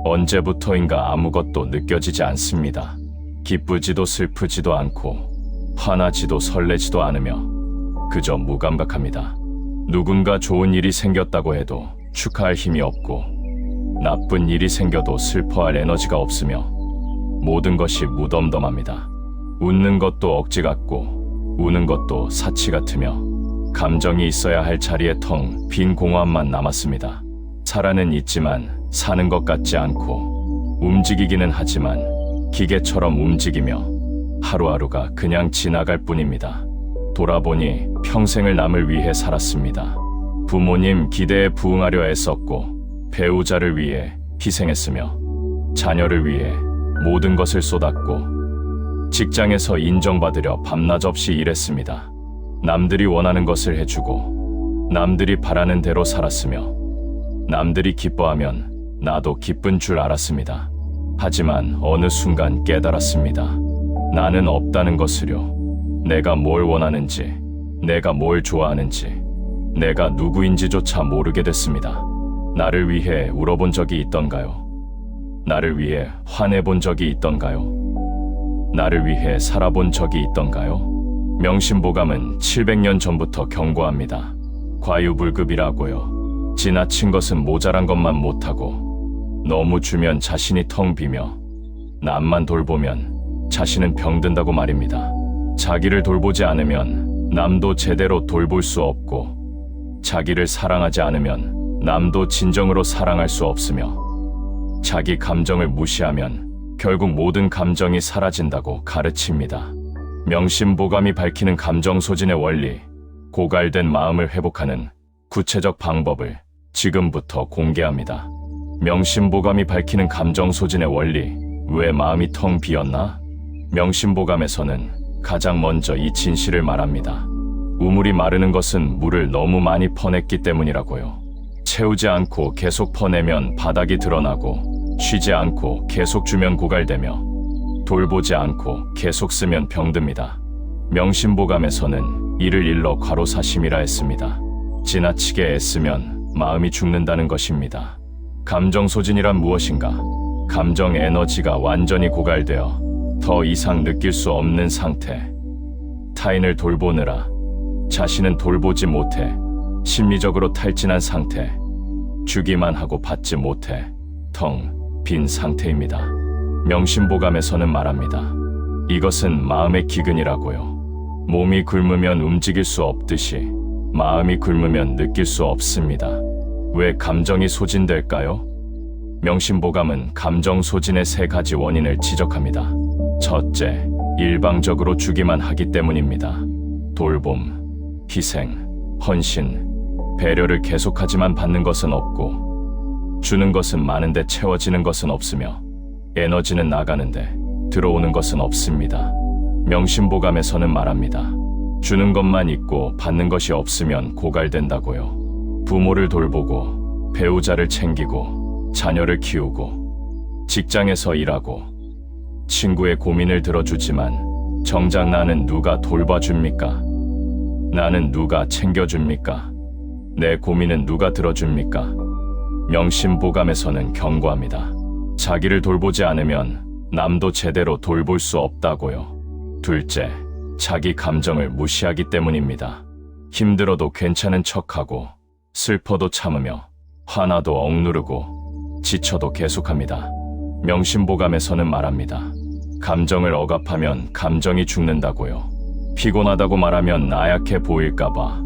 언제부터인가 아무것도 느껴지지 않습니다. 기쁘지도 슬프지도 않고 화나지도 설레지도 않으며 그저 무감각합니다. 누군가 좋은 일이 생겼다고 해도 축하할 힘이 없고 나쁜 일이 생겨도 슬퍼할 에너지가 없으며 모든 것이 무덤덤합니다. 웃는 것도 억지 같고 우는 것도 사치 같으며 감정이 있어야 할 자리에 텅 빈 공허함만 남았습니다. 살아는 있지만 사는 것 같지 않고 움직이기는 하지만 기계처럼 움직이며 하루하루가 그냥 지나갈 뿐입니다. 돌아보니 평생을 남을 위해 살았습니다. 부모님 기대에 부응하려 애썼고 배우자를 위해 희생했으며 자녀를 위해 모든 것을 쏟았고 직장에서 인정받으려 밤낮 없이 일했습니다. 남들이 원하는 것을 해주고 남들이 바라는 대로 살았으며 남들이 기뻐하면 나도 기쁜 줄 알았습니다. 하지만 어느 순간 깨달았습니다. 나는 없다는 것을요. 내가 뭘 원하는지, 내가 뭘 좋아하는지, 내가 누구인지조차 모르게 됐습니다. 나를 위해 울어본 적이 있던가요? 나를 위해 화내본 적이 있던가요? 나를 위해 살아본 적이 있던가요? 명심보감은 700년 전부터 경고합니다. 과유불급이라고요. 지나친 것은 모자란 것만 못하고 너무 주면 자신이 텅 비며 남만 돌보면 자신은 병든다고 말입니다. 자기를 돌보지 않으면 남도 제대로 돌볼 수 없고 자기를 사랑하지 않으면 남도 진정으로 사랑할 수 없으며 자기 감정을 무시하면 결국 모든 감정이 사라진다고 가르칩니다. 명심보감이 밝히는 감정 소진의 원리, 고갈된 마음을 회복하는 구체적 방법을 지금부터 공개합니다. 명심보감이 밝히는 감정 소진의 원리, 왜 마음이 텅 비었나? 명심보감에서는 가장 먼저 이 진실을 말합니다. 우물이 마르는 것은 물을 너무 많이 퍼냈기 때문이라고요. 채우지 않고 계속 퍼내면 바닥이 드러나고 쉬지 않고 계속 주면 고갈되며 돌보지 않고 계속 쓰면 병듭니다. 명심보감에서는 이를 일러 과로사심이라 했습니다. 지나치게 애쓰면 마음이 죽는다는 것입니다. 감정소진이란 무엇인가? 감정 에너지가 완전히 고갈되어 더 이상 느낄 수 없는 상태. 타인을 돌보느라 자신은 돌보지 못해 심리적으로 탈진한 상태. 주기만 하고 받지 못해 텅 빈 상태입니다. 명심보감에서는 말합니다. 이것은 마음의 기근이라고요. 몸이 굶으면 움직일 수 없듯이 마음이 굶으면 느낄 수 없습니다. 왜 감정이 소진될까요? 명심보감은 감정 소진의 3가지 원인을 지적합니다. 첫째, 일방적으로 주기만 하기 때문입니다. 돌봄, 희생, 헌신, 배려를 계속하지만 받는 것은 없고 주는 것은 많은데 채워지는 것은 없으며 에너지는 나가는데 들어오는 것은 없습니다. 명심보감에서는 말합니다. 주는 것만 있고 받는 것이 없으면 고갈된다고요. 부모를 돌보고 배우자를 챙기고 자녀를 키우고 직장에서 일하고 친구의 고민을 들어주지만 정작 나는 누가 돌봐줍니까? 나는 누가 챙겨줍니까? 내 고민은 누가 들어줍니까? 명심보감에서는 경고합니다. 자기를 돌보지 않으면 남도 제대로 돌볼 수 없다고요. 둘째, 자기 감정을 무시하기 때문입니다. 힘들어도 괜찮은 척하고 슬퍼도 참으며 화나도 억누르고 지쳐도 계속합니다. 명심보감에서는 말합니다. 감정을 억압하면 감정이 죽는다고요. 피곤하다고 말하면 나약해 보일까봐,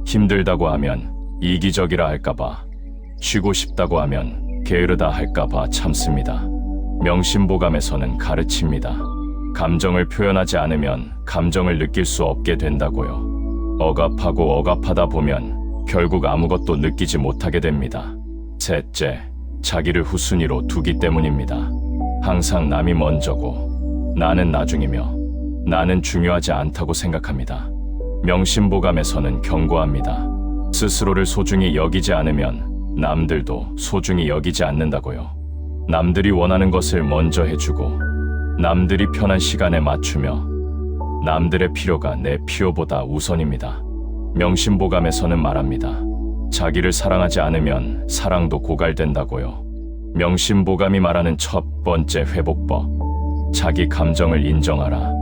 힘들다고 하면 이기적이라 할까봐, 쉬고 싶다고 하면 게으르다 할까봐 참습니다. 명심보감에서는 가르칩니다. 감정을 표현하지 않으면 감정을 느낄 수 없게 된다고요. 억압하고 억압하다 보면 결국 아무것도 느끼지 못하게 됩니다. 셋째, 자기를 후순위로 두기 때문입니다. 항상 남이 먼저고 나는 나중이며 나는 중요하지 않다고 생각합니다. 명심보감에서는 경고합니다. 스스로를 소중히 여기지 않으면 남들도 소중히 여기지 않는다고요. 남들이 원하는 것을 먼저 해주고 남들이 편한 시간에 맞추며 남들의 필요가 내 필요보다 우선입니다. 명심보감에서는 말합니다. 자기를 사랑하지 않으면 사랑도 고갈된다고요. 명심보감이 말하는 첫 번째 회복법, 자기 감정을 인정하라.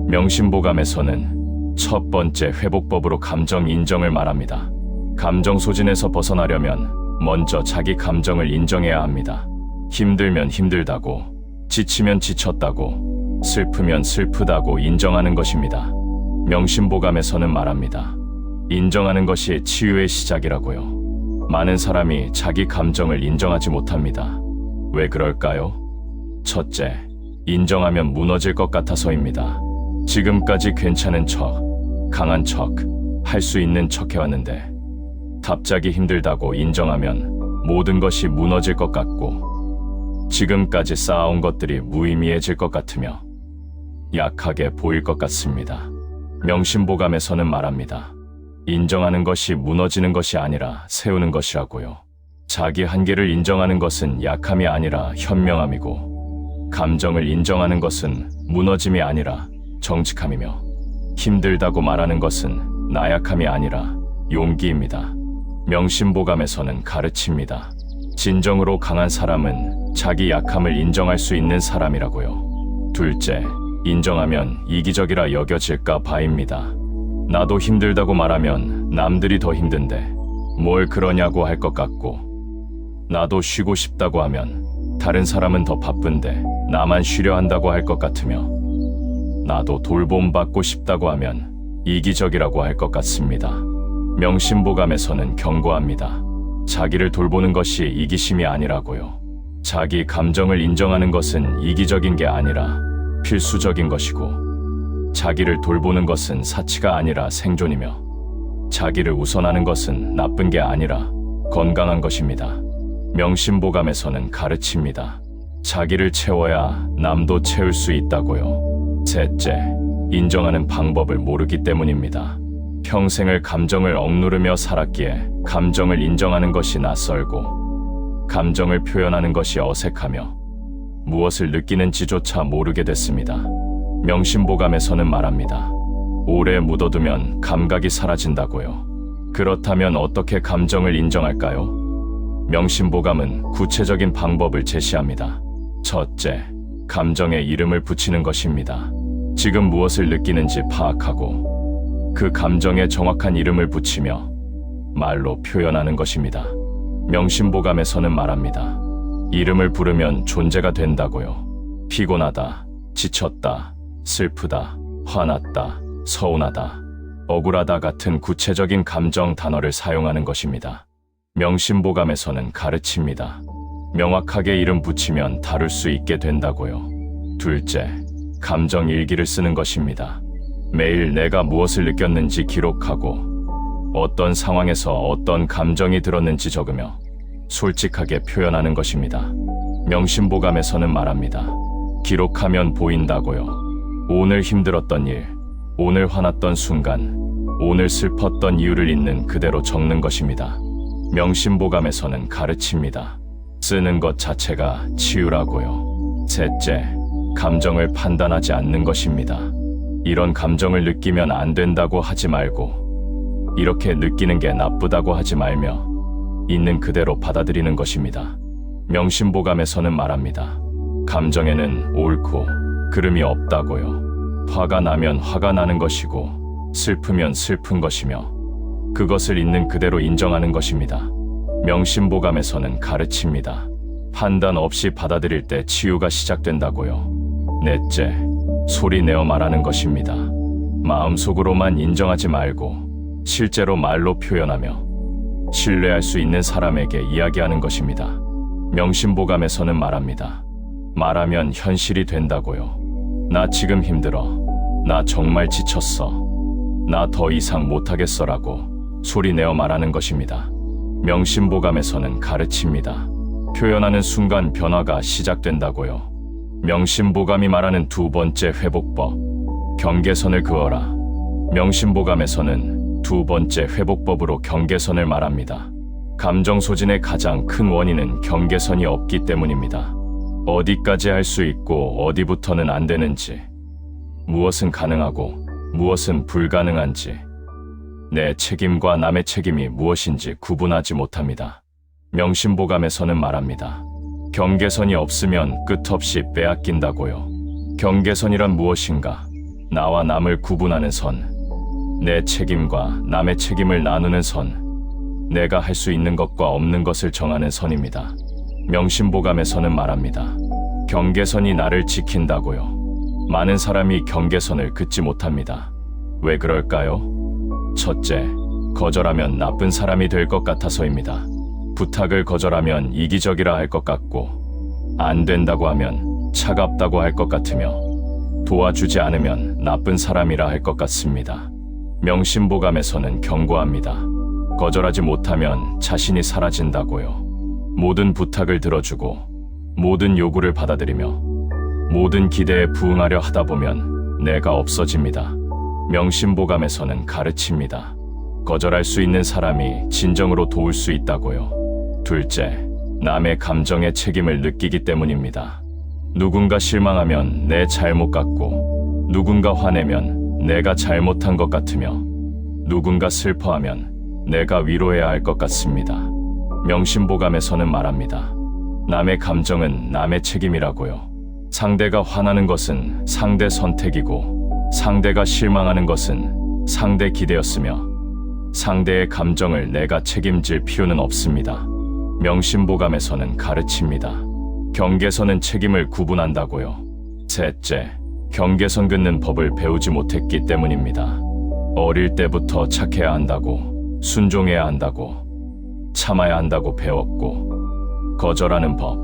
명심보감에서는 첫 번째 회복법으로 감정 인정을 말합니다. 감정 소진에서 벗어나려면 먼저 자기 감정을 인정해야 합니다. 힘들면 힘들다고, 지치면 지쳤다고, 슬프면 슬프다고 인정하는 것입니다. 명심보감에서는 말합니다. 인정하는 것이 치유의 시작이라고요. 많은 사람이 자기 감정을 인정하지 못합니다. 왜 그럴까요? 첫째, 인정하면 무너질 것 같아서입니다. 지금까지 괜찮은 척, 강한 척, 할 수 있는 척 해왔는데 갑자기 힘들다고 인정하면 모든 것이 무너질 것 같고 지금까지 쌓아온 것들이 무의미해질 것 같으며 약하게 보일 것 같습니다. 명심보감에서는 말합니다. 인정하는 것이 무너지는 것이 아니라 세우는 것이라고요. 자기 한계를 인정하는 것은 약함이 아니라 현명함이고 감정을 인정하는 것은 무너짐이 아니라 정직함이며 힘들다고 말하는 것은 나약함이 아니라 용기입니다. 명심보감에서는 가르칩니다. 진정으로 강한 사람은 자기 약함을 인정할 수 있는 사람이라고요. 둘째, 인정하면 이기적이라 여겨질까 봐입니다. 나도 힘들다고 말하면 남들이 더 힘든데 뭘 그러냐고 할 것 같고, 나도 쉬고 싶다고 하면 다른 사람은 더 바쁜데 나만 쉬려 한다고 할 것 같으며, 나도 돌봄받고 싶다고 하면 이기적이라고 할 것 같습니다. 명심보감에서는 경고합니다. 자기를 돌보는 것이 이기심이 아니라고요. 자기 감정을 인정하는 것은 이기적인 게 아니라 필수적인 것이고, 자기를 돌보는 것은 사치가 아니라 생존이며, 자기를 우선하는 것은 나쁜 게 아니라 건강한 것입니다. 명심보감에서는 가르칩니다. 자기를 채워야 남도 채울 수 있다고요. 셋째, 인정하는 방법을 모르기 때문입니다. 평생을 감정을 억누르며 살았기에 감정을 인정하는 것이 낯설고 감정을 표현하는 것이 어색하며 무엇을 느끼는지조차 모르게 됐습니다. 명심보감에서는 말합니다. 오래 묻어두면 감각이 사라진다고요. 그렇다면 어떻게 감정을 인정할까요? 명심보감은 구체적인 방법을 제시합니다. 첫째, 감정에 이름을 붙이는 것입니다. 지금 무엇을 느끼는지 파악하고 그 감정에 정확한 이름을 붙이며 말로 표현하는 것입니다. 명심보감에서는 말합니다. 이름을 부르면 존재가 된다고요. 피곤하다, 지쳤다, 슬프다, 화났다, 서운하다, 억울하다 같은 구체적인 감정 단어를 사용하는 것입니다. 명심보감에서는 가르칩니다. 명확하게 이름 붙이면 다룰 수 있게 된다고요. 둘째, 감정 일기를 쓰는 것입니다. 매일 내가 무엇을 느꼈는지 기록하고 어떤 상황에서 어떤 감정이 들었는지 적으며 솔직하게 표현하는 것입니다. 명심보감에서는 말합니다. 기록하면 보인다고요. 오늘 힘들었던 일, 오늘 화났던 순간, 오늘 슬펐던 이유를 있는 그대로 적는 것입니다. 명심보감에서는 가르칩니다. 쓰는 것 자체가 치유라고요. 셋째, 감정을 판단하지 않는 것입니다. 이런 감정을 느끼면 안 된다고 하지 말고, 이렇게 느끼는 게 나쁘다고 하지 말며 있는 그대로 받아들이는 것입니다. 명심보감에서는 말합니다. 감정에는 옳고 그름이 없다고요. 화가 나면 화가 나는 것이고 슬프면 슬픈 것이며 그것을 있는 그대로 인정하는 것입니다. 명심보감에서는 가르칩니다. 판단 없이 받아들일 때 치유가 시작된다고요. 넷째, 소리 내어 말하는 것입니다. 마음속으로만 인정하지 말고 실제로 말로 표현하며 신뢰할 수 있는 사람에게 이야기하는 것입니다. 명심보감에서는 말합니다. 말하면 현실이 된다고요. 나 지금 힘들어. 나 정말 지쳤어. 나 더 이상 못하겠어라고 소리 내어 말하는 것입니다. 명심보감에서는 가르칩니다. 표현하는 순간 변화가 시작된다고요. 명심보감이 말하는 두 번째 회복법, 경계선을 그어라. 명심보감에서는 두 번째 회복법으로 경계선을 말합니다. 감정 소진의 가장 큰 원인은 경계선이 없기 때문입니다. 어디까지 할 수 있고 어디부터는 안 되는지, 무엇은 가능하고 무엇은 불가능한지, 내 책임과 남의 책임이 무엇인지 구분하지 못합니다. 명심보감에서는 말합니다. 경계선이 없으면 끝없이 빼앗긴다고요. 경계선이란 무엇인가? 나와 남을 구분하는 선, 내 책임과 남의 책임을 나누는 선, 내가 할 수 있는 것과 없는 것을 정하는 선입니다. 명심보감에서는 말합니다. 경계선이 나를 지킨다고요. 많은 사람이 경계선을 긋지 못합니다. 왜 그럴까요? 첫째, 거절하면 나쁜 사람이 될 것 같아서입니다. 부탁을 거절하면 이기적이라 할 것 같고, 안 된다고 하면 차갑다고 할 것 같으며, 도와주지 않으면 나쁜 사람이라 할 것 같습니다. 명심보감에서는 경고합니다. 거절하지 못하면 자신이 사라진다고요. 모든 부탁을 들어주고 모든 요구를 받아들이며 모든 기대에 부응하려 하다 보면 내가 없어집니다. 명심보감에서는 가르칩니다. 거절할 수 있는 사람이 진정으로 도울 수 있다고요. 둘째, 남의 감정에 책임을 느끼기 때문입니다. 누군가 실망하면 내 잘못 같고, 누군가 화내면 내가 잘못한 것 같으며, 누군가 슬퍼하면 내가 위로해야 할 것 같습니다. 명심보감에서는 말합니다. 남의 감정은 남의 책임이라고요. 상대가 화나는 것은 상대 선택이고, 상대가 실망하는 것은 상대 기대였으며, 상대의 감정을 내가 책임질 필요는 없습니다. 명심보감에서는 가르칩니다. 경계선은 책임을 구분한다고요. 셋째, 경계선 긋는 법을 배우지 못했기 때문입니다. 어릴 때부터 착해야 한다고, 순종해야 한다고, 참아야 한다고 배웠고, 거절하는 법,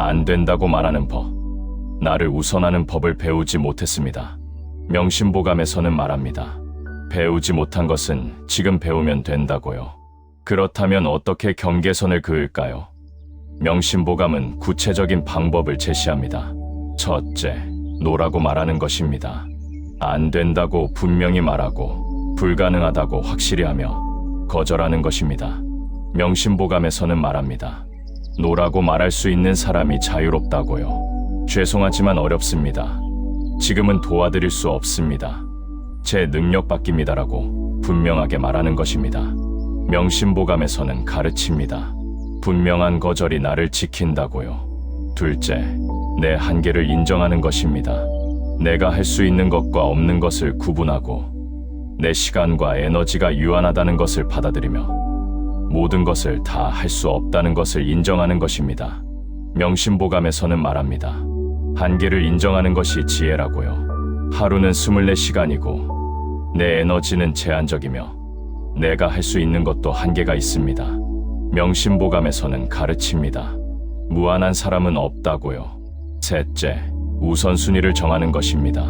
안 된다고 말하는 법, 나를 우선하는 법을 배우지 못했습니다. 명심보감에서는 말합니다. 배우지 못한 것은 지금 배우면 된다고요. 그렇다면 어떻게 경계선을 그을까요? 명심보감은 구체적인 방법을 제시합니다. 첫째, 노라고 말하는 것입니다. 안 된다고 분명히 말하고, 불가능하다고 확실히 하며, 거절하는 것입니다. 명심보감에서는 말합니다. 노라고 말할 수 있는 사람이 자유롭다고요. 죄송하지만 어렵습니다. 지금은 도와드릴 수 없습니다. 제 능력 밖입니다라고 분명하게 말하는 것입니다. 명심보감에서는 가르칩니다. 분명한 거절이 나를 지킨다고요. 둘째, 내 한계를 인정하는 것입니다. 내가 할 수 있는 것과 없는 것을 구분하고, 내 시간과 에너지가 유한하다는 것을 받아들이며, 모든 것을 다 할 수 없다는 것을 인정하는 것입니다. 명심보감에서는 말합니다. 한계를 인정하는 것이 지혜라고요. 하루는 24시간이고 내 에너지는 제한적이며 내가 할 수 있는 것도 한계가 있습니다. 명심보감에서는 가르칩니다. 무한한 사람은 없다고요. 셋째, 우선순위를 정하는 것입니다.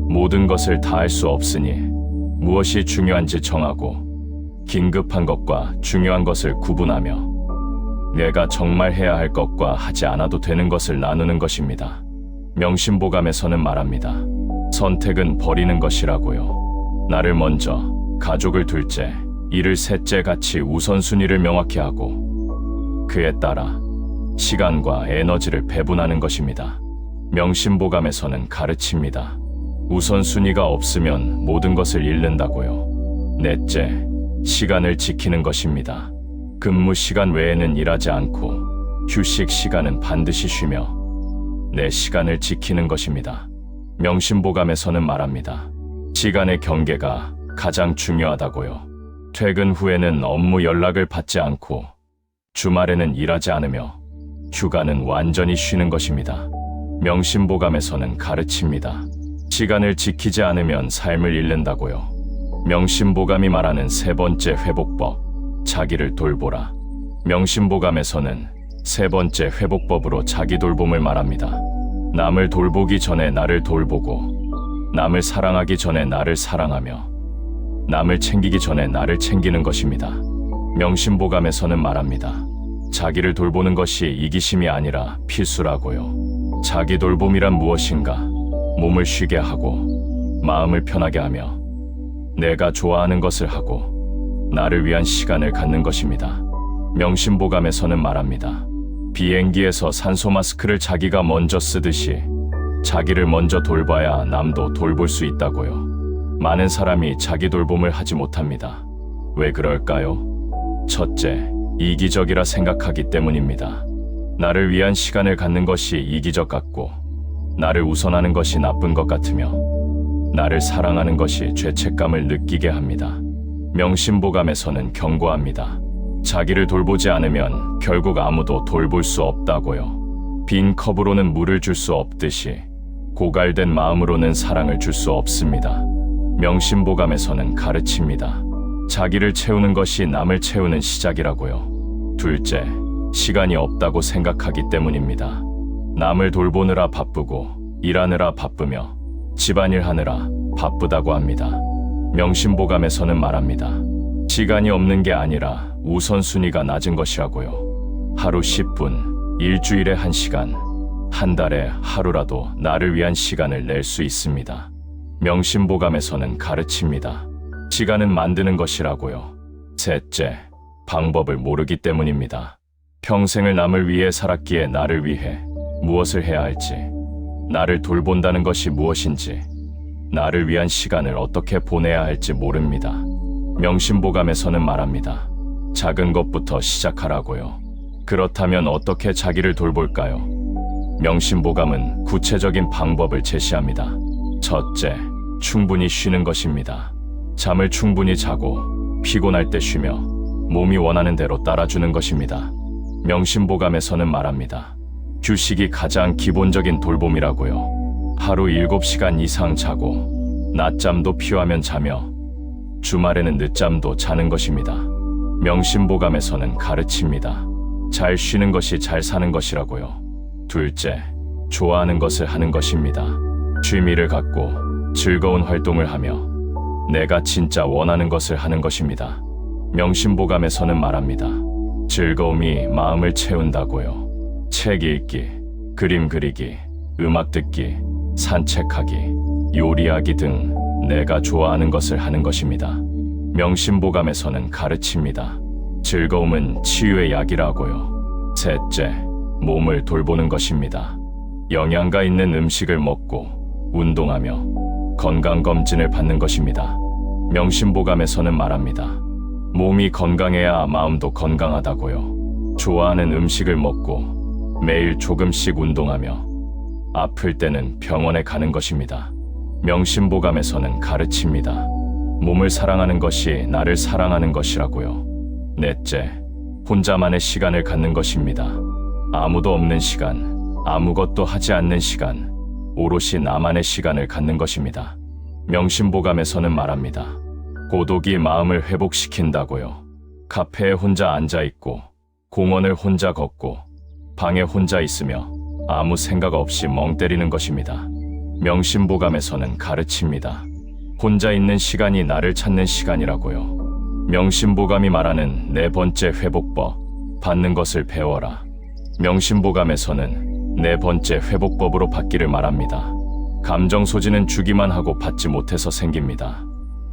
모든 것을 다 할 수 없으니 무엇이 중요한지 정하고 긴급한 것과 중요한 것을 구분하며 내가 정말 해야 할 것과 하지 않아도 되는 것을 나누는 것입니다. 명심보감에서는 말합니다. 선택은 버리는 것이라고요. 나를 먼저, 가족을 둘째, 일을 셋째 같이 우선순위를 명확히 하고 그에 따라 시간과 에너지를 배분하는 것입니다. 명심보감에서는 가르칩니다. 우선순위가 없으면 모든 것을 잃는다고요. 넷째, 시간을 지키는 것입니다. 근무 시간 외에는 일하지 않고 휴식 시간은 반드시 쉬며 내 시간을 지키는 것입니다. 명심보감에서는 말합니다. 시간의 경계가 가장 중요하다고요. 퇴근 후에는 업무 연락을 받지 않고 주말에는 일하지 않으며 휴가는 완전히 쉬는 것입니다. 명심보감에서는 가르칩니다. 시간을 지키지 않으면 삶을 잃는다고요. 명심보감이 말하는 세 번째 회복법, 자기를 돌보라. 명심보감에서는 세 번째 회복법으로 자기 돌봄을 말합니다. 남을 돌보기 전에 나를 돌보고, 남을 사랑하기 전에 나를 사랑하며, 남을 챙기기 전에 나를 챙기는 것입니다. 명심보감에서는 말합니다. 자기를 돌보는 것이 이기심이 아니라 필수라고요. 자기 돌봄이란 무엇인가? 몸을 쉬게 하고, 마음을 편하게 하며, 내가 좋아하는 것을 하고, 나를 위한 시간을 갖는 것입니다. 명심보감에서는 말합니다. 비행기에서 산소 마스크를 자기가 먼저 쓰듯이 자기를 먼저 돌봐야 남도 돌볼 수 있다고요. 많은 사람이 자기 돌봄을 하지 못합니다. 왜 그럴까요? 첫째, 이기적이라 생각하기 때문입니다. 나를 위한 시간을 갖는 것이 이기적 같고, 나를 우선하는 것이 나쁜 것 같으며, 나를 사랑하는 것이 죄책감을 느끼게 합니다. 명심보감에서는 경고합니다. 자기를 돌보지 않으면 결국 아무도 돌볼 수 없다고요. 빈 컵으로는 물을 줄 수 없듯이 고갈된 마음으로는 사랑을 줄 수 없습니다. 명심보감에서는 가르칩니다. 자기를 채우는 것이 남을 채우는 시작이라고요. 둘째, 시간이 없다고 생각하기 때문입니다. 남을 돌보느라 바쁘고 일하느라 바쁘며 집안일 하느라 바쁘다고 합니다. 명심보감에서는 말합니다. 시간이 없는 게 아니라 우선순위가 낮은 것이라고요. 하루 10분, 일주일에 1시간, 한 달에 하루라도 나를 위한 시간을 낼 수 있습니다. 명심보감에서는 가르칩니다. 시간은 만드는 것이라고요. 셋째, 방법을 모르기 때문입니다. 평생을 남을 위해 살았기에 나를 위해 무엇을 해야 할지, 나를 돌본다는 것이 무엇인지, 나를 위한 시간을 어떻게 보내야 할지 모릅니다. 명심보감에서는 말합니다. 작은 것부터 시작하라고요. 그렇다면 어떻게 자기를 돌볼까요? 명심보감은 구체적인 방법을 제시합니다. 첫째, 충분히 쉬는 것입니다. 잠을 충분히 자고 피곤할 때 쉬며 몸이 원하는 대로 따라주는 것입니다. 명심보감에서는 말합니다. 휴식이 가장 기본적인 돌봄이라고요. 하루 7시간 이상 자고 낮잠도 필요하면 자며 주말에는 늦잠도 자는 것입니다. 명심보감에서는 가르칩니다. 잘 쉬는 것이 잘 사는 것이라고요. 둘째, 좋아하는 것을 하는 것입니다. 취미를 갖고 즐거운 활동을 하며 내가 진짜 원하는 것을 하는 것입니다. 명심보감에서는 말합니다. 즐거움이 마음을 채운다고요. 책 읽기, 그림 그리기, 음악 듣기, 산책하기, 요리하기 등 내가 좋아하는 것을 하는 것입니다. 명심보감에서는 가르칩니다. 즐거움은 치유의 약이라고요. 셋째, 몸을 돌보는 것입니다. 영양가 있는 음식을 먹고 운동하며 건강검진을 받는 것입니다. 명심보감에서는 말합니다. 몸이 건강해야 마음도 건강하다고요. 좋아하는 음식을 먹고 매일 조금씩 운동하며 아플 때는 병원에 가는 것입니다. 명심보감에서는 가르칩니다. 몸을 사랑하는 것이 나를 사랑하는 것이라고요. 넷째, 혼자만의 시간을 갖는 것입니다. 아무도 없는 시간, 아무것도 하지 않는 시간, 오롯이 나만의 시간을 갖는 것입니다. 명심보감에서는 말합니다. 고독이 마음을 회복시킨다고요. 카페에 혼자 앉아있고 공원을 혼자 걷고 방에 혼자 있으며 아무 생각 없이 멍 때리는 것입니다. 명심보감에서는 가르칩니다. 혼자 있는 시간이 나를 찾는 시간이라고요. 명심보감이 말하는 네 번째 회복법, 받는 것을 배워라. 명심보감에서는 네 번째 회복법으로 받기를 말합니다. 감정 소지는 주기만 하고 받지 못해서 생깁니다.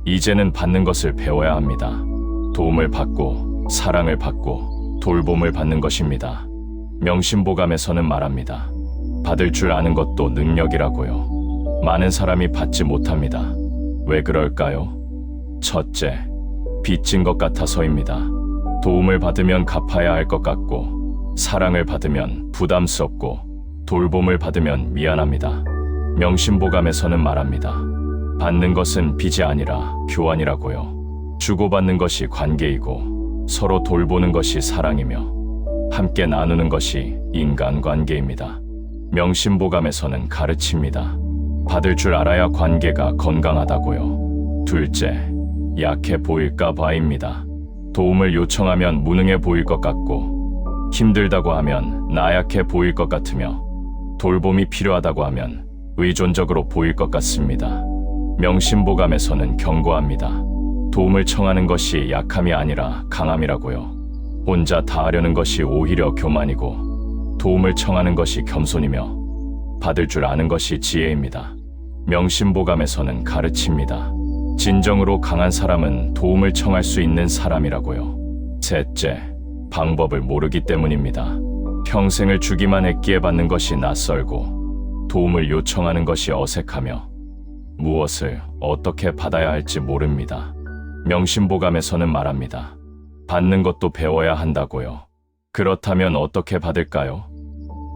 이제는 받는 것을 배워야 합니다. 도움을 받고 사랑을 받고 돌봄을 받는 것입니다. 명심보감에서는 말합니다. 받을 줄 아는 것도 능력이라고요. 많은 사람이 받지 못합니다. 왜 그럴까요? 첫째, 빚진 것 같아서입니다. 도움을 받으면 갚아야 할 것 같고 사랑을 받으면 부담스럽고 돌봄을 받으면 미안합니다. 명심보감에서는 말합니다. 받는 것은 빚이 아니라 교환이라고요. 주고받는 것이 관계이고 서로 돌보는 것이 사랑이며 함께 나누는 것이 인간관계입니다. 명심보감에서는 가르칩니다. 받을 줄 알아야 관계가 건강하다고요. 둘째, 약해 보일까 봐입니다. 도움을 요청하면 무능해 보일 것 같고 힘들다고 하면 나약해 보일 것 같으며 돌봄이 필요하다고 하면 의존적으로 보일 것 같습니다. 명심보감에서는 경고합니다. 도움을 청하는 것이 약함이 아니라 강함이라고요. 혼자 다 하려는 것이 오히려 교만이고 도움을 청하는 것이 겸손이며 받을 줄 아는 것이 지혜입니다. 명심보감에서는 가르칩니다. 진정으로 강한 사람은 도움을 청할 수 있는 사람이라고요. 셋째, 방법을 모르기 때문입니다. 평생을 주기만 했기에 받는 것이 낯설고 도움을 요청하는 것이 어색하며 무엇을 어떻게 받아야 할지 모릅니다. 명심보감에서는 말합니다. 받는 것도 배워야 한다고요. 그렇다면 어떻게 받을까요?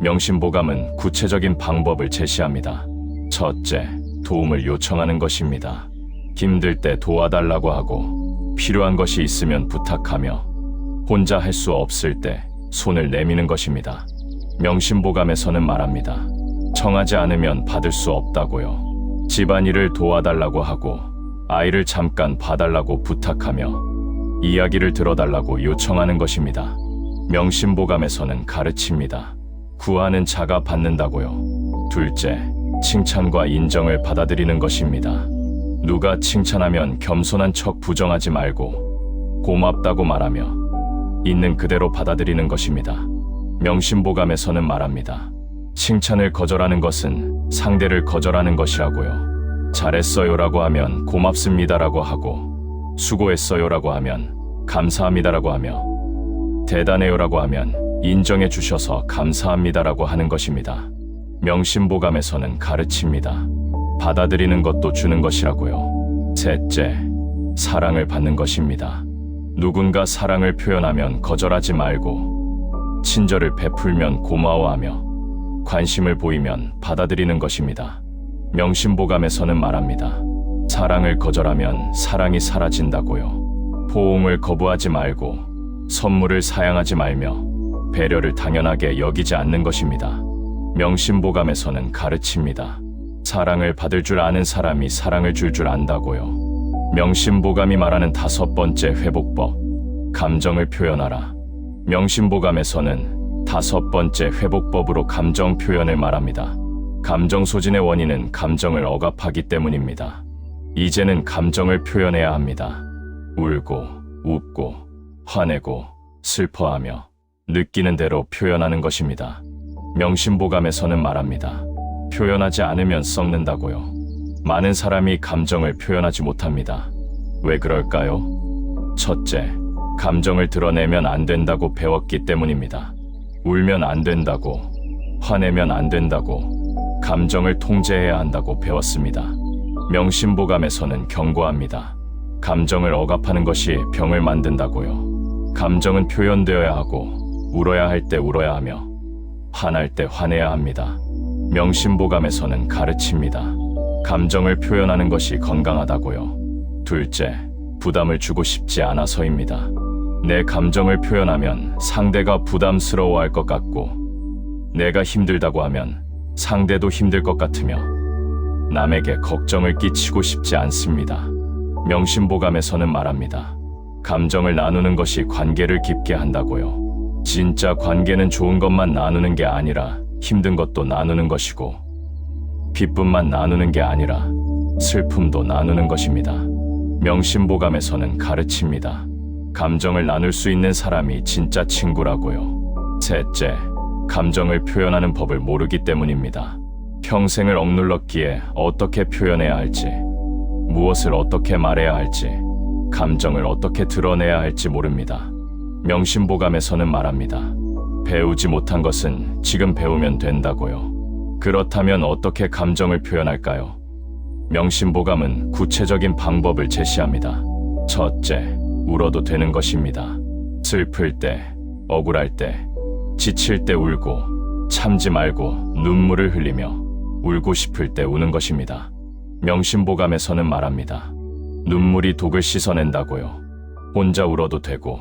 명심보감은 구체적인 방법을 제시합니다. 첫째, 도움을 요청하는 것입니다. 힘들 때 도와달라고 하고 필요한 것이 있으면 부탁하며 혼자 할 수 없을 때 손을 내미는 것입니다. 명심보감에서는 말합니다. 청하지 않으면 받을 수 없다고요. 집안일을 도와달라고 하고 아이를 잠깐 봐달라고 부탁하며 이야기를 들어달라고 요청하는 것입니다. 명심보감에서는 가르칩니다. 구하는 자가 받는다고요. 둘째, 칭찬과 인정을 받아들이는 것입니다. 누가 칭찬하면 겸손한 척 부정하지 말고 고맙다고 말하며 있는 그대로 받아들이는 것입니다. 명심보감에서는 말합니다. 칭찬을 거절하는 것은 상대를 거절하는 것이라고요. 잘했어요라고 하면 고맙습니다라고 하고 수고했어요라고 하면 감사합니다라고 하며 대단해요라고 하면 인정해 주셔서 감사합니다라고 하는 것입니다. 명심보감에서는 가르칩니다. 받아들이는 것도 주는 것이라고요. 셋째, 사랑을 받는 것입니다. 누군가 사랑을 표현하면 거절하지 말고 친절을 베풀면 고마워하며 관심을 보이면 받아들이는 것입니다. 명심보감에서는 말합니다. 사랑을 거절하면 사랑이 사라진다고요. 포옹을 거부하지 말고 선물을 사양하지 말며 배려를 당연하게 여기지 않는 것입니다. 명심보감에서는 가르칩니다. 사랑을 받을 줄 아는 사람이 사랑을 줄 줄 안다고요. 명심보감이 말하는 5번째 회복법, 감정을 표현하라. 명심보감에서는 5번째 회복법으로 감정 표현을 말합니다. 감정 소진의 원인은 감정을 억압하기 때문입니다. 이제는 감정을 표현해야 합니다. 울고, 웃고, 화내고, 슬퍼하며 느끼는 대로 표현하는 것입니다. 명심보감에서는 말합니다. 표현하지 않으면 썩는다고요. 많은 사람이 감정을 표현하지 못합니다. 왜 그럴까요? 첫째, 감정을 드러내면 안 된다고 배웠기 때문입니다. 울면 안 된다고, 화내면 안 된다고, 감정을 통제해야 한다고 배웠습니다. 명심보감에서는 경고합니다. 감정을 억압하는 것이 병을 만든다고요. 감정은 표현되어야 하고 울어야 할 때 울어야 하며 화날 때 화내야 합니다. 명심보감에서는 가르칩니다. 감정을 표현하는 것이 건강하다고요. 둘째, 부담을 주고 싶지 않아서입니다. 내 감정을 표현하면 상대가 부담스러워할 것 같고 내가 힘들다고 하면 상대도 힘들 것 같으며 남에게 걱정을 끼치고 싶지 않습니다. 명심보감에서는 말합니다. 감정을 나누는 것이 관계를 깊게 한다고요. 진짜 관계는 좋은 것만 나누는 게 아니라 힘든 것도 나누는 것이고 기쁨만 나누는 게 아니라 슬픔도 나누는 것입니다. 명심보감에서는 가르칩니다. 감정을 나눌 수 있는 사람이 진짜 친구라고요. 셋째, 감정을 표현하는 법을 모르기 때문입니다. 평생을 억눌렀기에 어떻게 표현해야 할지, 무엇을 어떻게 말해야 할지, 감정을 어떻게 드러내야 할지 모릅니다. 명심보감에서는 말합니다. 배우지 못한 것은 지금 배우면 된다고요. 그렇다면 어떻게 감정을 표현할까요? 명심보감은 구체적인 방법을 제시합니다. 첫째, 울어도 되는 것입니다. 슬플 때, 억울할 때, 지칠 때 울고, 참지 말고 눈물을 흘리며 울고 싶을 때 우는 것입니다. 명심보감에서는 말합니다. 눈물이 독을 씻어낸다고요. 혼자 울어도 되고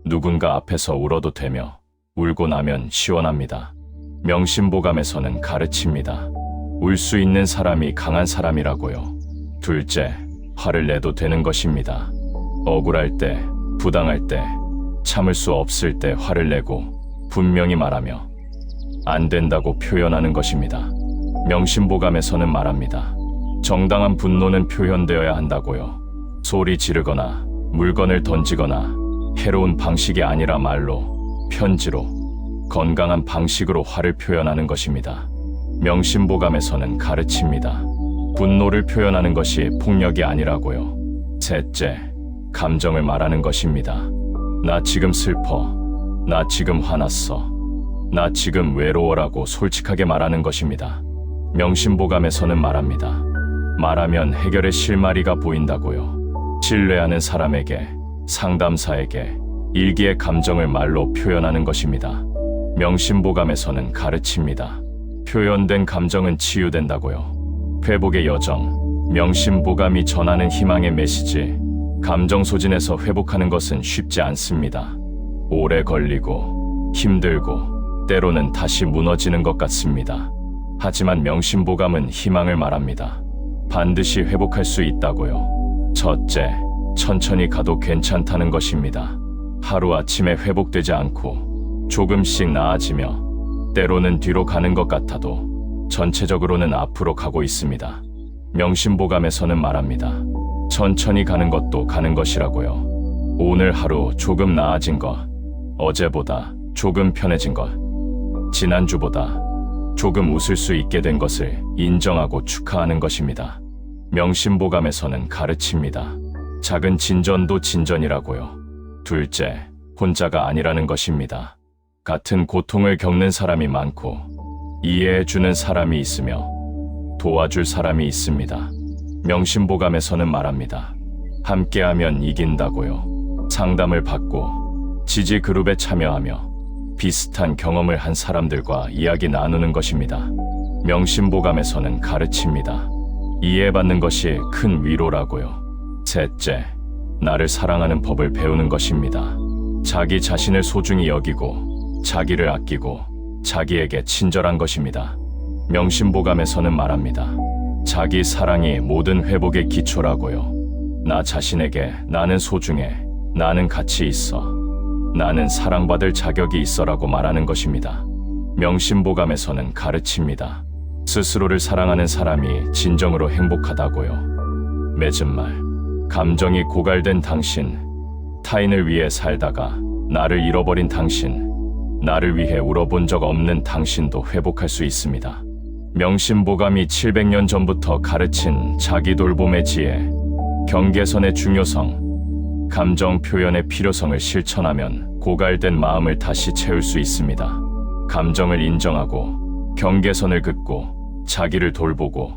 누군가 앞에서 울어도 되며 울고 나면 시원합니다. 명심보감에서는 가르칩니다. 울 수 있는 사람이 강한 사람이라고요. 둘째, 화를 내도 되는 것입니다. 억울할 때, 부당할 때, 참을 수 없을 때 화를 내고 분명히 말하며 안 된다고 표현하는 것입니다. 명심보감에서는 말합니다. 정당한 분노는 표현되어야 한다고요. 소리 지르거나 물건을 던지거나 해로운 방식이 아니라 말로, 편지로, 건강한 방식으로 화를 표현하는 것입니다. 명심보감에서는 가르칩니다. 분노를 표현하는 것이 폭력이 아니라고요. 셋째, 감정을 말하는 것입니다. 나 지금 슬퍼. 나 지금 화났어. 나 지금 외로워라고 솔직하게 말하는 것입니다. 명심보감에서는 말합니다. 말하면 해결의 실마리가 보인다고요. 신뢰하는 사람에게, 상담사에게, 일기의 감정을 말로 표현하는 것입니다. 명심보감에서는 가르칩니다. 표현된 감정은 치유된다고요. 회복의 여정, 명심보감이 전하는 희망의 메시지. 감정 소진에서 회복하는 것은 쉽지 않습니다. 오래 걸리고 힘들고 때로는 다시 무너지는 것 같습니다. 하지만 명심보감은 희망을 말합니다. 반드시 회복할 수 있다고요. 첫째, 천천히 가도 괜찮다는 것입니다. 하루아침에 회복되지 않고 조금씩 나아지며 때로는 뒤로 가는 것 같아도 전체적으로는 앞으로 가고 있습니다. 명심보감에서는 말합니다. 천천히 가는 것도 가는 것이라고요. 오늘 하루 조금 나아진 것, 어제보다 조금 편해진 것, 지난주보다 조금 웃을 수 있게 된 것을 인정하고 축하하는 것입니다. 명심보감에서는 가르칩니다. 작은 진전도 진전이라고요. 둘째, 혼자가 아니라는 것입니다. 같은 고통을 겪는 사람이 많고 이해해주는 사람이 있으며 도와줄 사람이 있습니다. 명심보감에서는 말합니다. 함께하면 이긴다고요. 상담을 받고 지지 그룹에 참여하며 비슷한 경험을 한 사람들과 이야기 나누는 것입니다. 명심보감에서는 가르칩니다. 이해받는 것이 큰 위로라고요. 셋째, 나를 사랑하는 법을 배우는 것입니다. 자기 자신을 소중히 여기고 자기를 아끼고 자기에게 친절한 것입니다. 명심보감에서는 말합니다. 자기 사랑이 모든 회복의 기초라고요. 나 자신에게 나는 소중해, 나는 가치 있어, 나는 사랑받을 자격이 있어라고 말하는 것입니다. 명심보감에서는 가르칩니다. 스스로를 사랑하는 사람이 진정으로 행복하다고요. 맺은 말, 감정이 고갈된 당신, 타인을 위해 살다가 나를 잃어버린 당신, 나를 위해 울어본 적 없는 당신도 회복할 수 있습니다. 명심보감이 700년 전부터 가르친 자기 돌봄의 지혜, 경계선의 중요성, 감정 표현의 필요성을 실천하면 고갈된 마음을 다시 채울 수 있습니다. 감정을 인정하고 경계선을 긋고 자기를 돌보고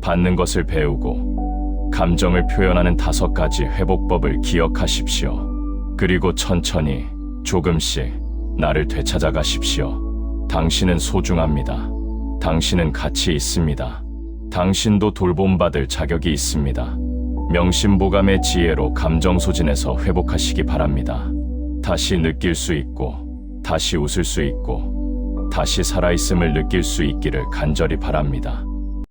받는 것을 배우고 감정을 표현하는 5가지 회복법을 기억하십시오. 그리고 천천히 조금씩 나를 되찾아 가십시오. 당신은 소중합니다. 당신은 가치 있습니다. 당신도 돌봄받을 자격이 있습니다. 명심보감의 지혜로 감정 소진에서 회복하시기 바랍니다. 다시 느낄 수 있고, 다시 웃을 수 있고, 다시 살아있음을 느낄 수 있기를 간절히 바랍니다.